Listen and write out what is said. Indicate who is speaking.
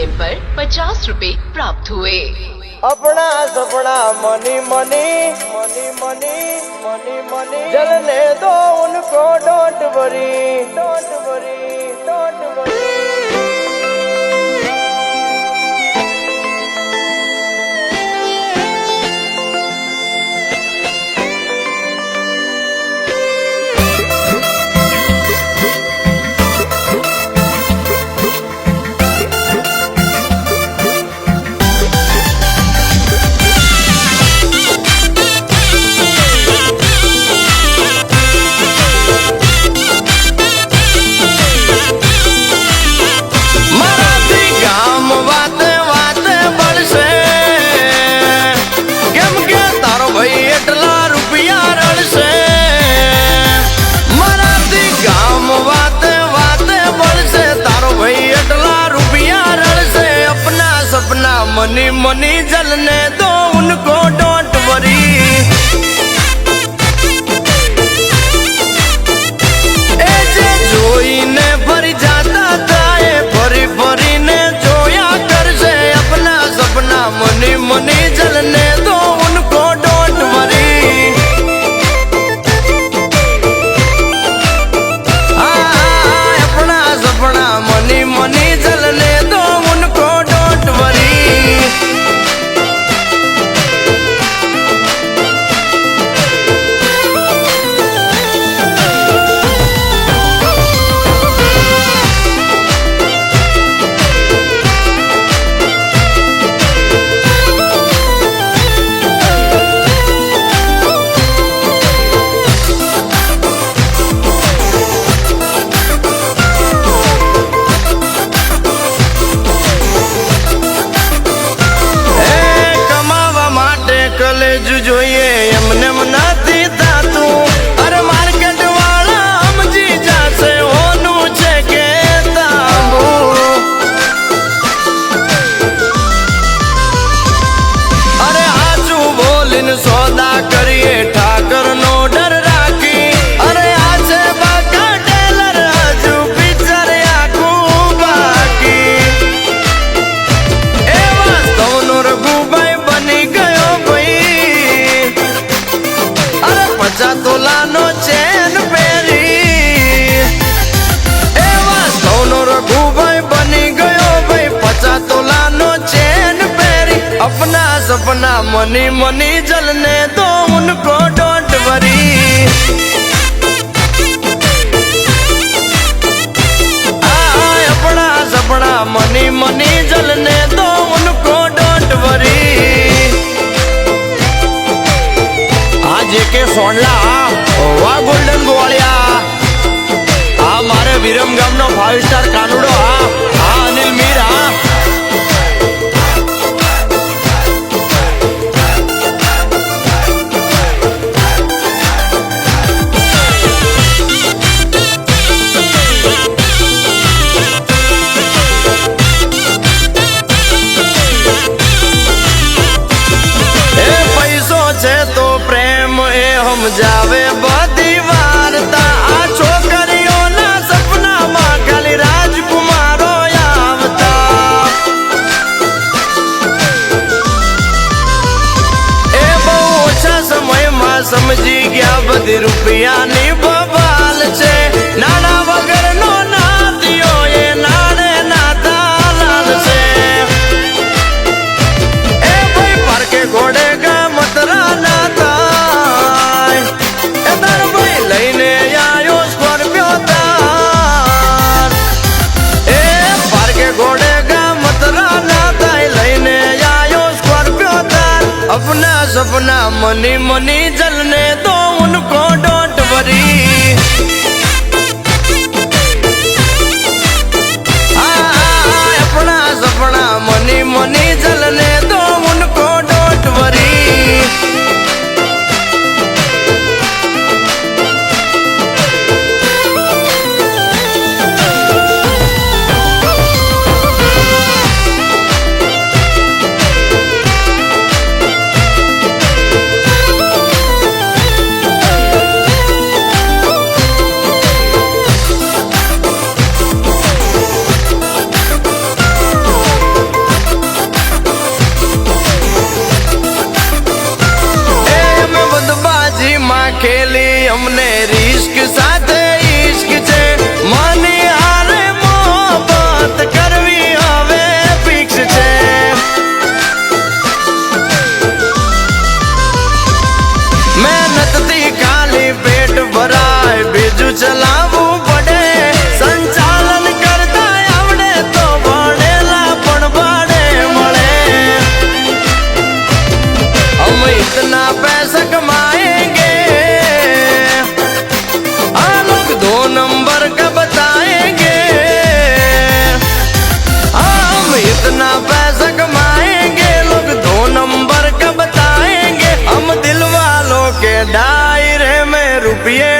Speaker 1: Paytm पर 50 रुपए प्राप्त हुए।
Speaker 2: अपना सपना money money money money money money जलने दो उनको, don't worry don't worry don't worry. Money money जलने दो उनको, डोंट वरी। ए जे जोई ने भरी जाता था, भरी भरी ने जोया कर से अपना सपना मनी मनी जलने दो उनको, डोंट वरी। अपना सपना मनी मनी जलने दो उनको, डोंट वरी। જોઈએ એમને નથી થાતું, અરે માર્કેટ વાળા સમજી જશે હોનું છે કે તાંબુ। અરે આજુ બોલીને સોદા કરીએ ઠાકર નો ડર રાખી, અરે આ છે બાકા ટેલર હજુ પિક્ચર આખું બાકી। એ વાસ્તવનો રઘુભાઈ બની ગયો ભાઈ, 50 તોલાનો ચેન પહેરી। એવા સૌનો રઘુભાઈ બની ગયો ભાઈ, 50 તોલાનો ચેન પહેરી। अपना सपना मनी मनी जलने दो उनको, डोंट वरी। अपना सपना मनी मनी जलने दो उनको, डोंट वरी। आज के सोनला वा गोल्डन गोवालिया आ मारे विरम गामनो 5 स्टार कानुडो आ अनिल मीर आ। जावे बदी वार्ता आ छोकरियों ना सपना मां खाली राजकुमारो आवता। ए बहु ओछा समय में समझी गया बदी रुपया नी बबाल छे, नाना वगर नो ना दियो ये नाने नाता लाल छे। ए भाई पर के घोड़े का मतरा नाता लईने आयो स्कॉर्पियो तार। ए पार के घोड़े का मतरा ना ताई लईने आयो स्कॉर्पियो तार। अपना सपना मनी मनी जलने दो उनको, डोंट वरी। अपना सपना मनी मनी जलने दो उनको, डोंट वरी। कितना पैसा कमाएंगे लोग, 2 नंबर का बताएंगे। हम दिल वालों के दायरे में रुपये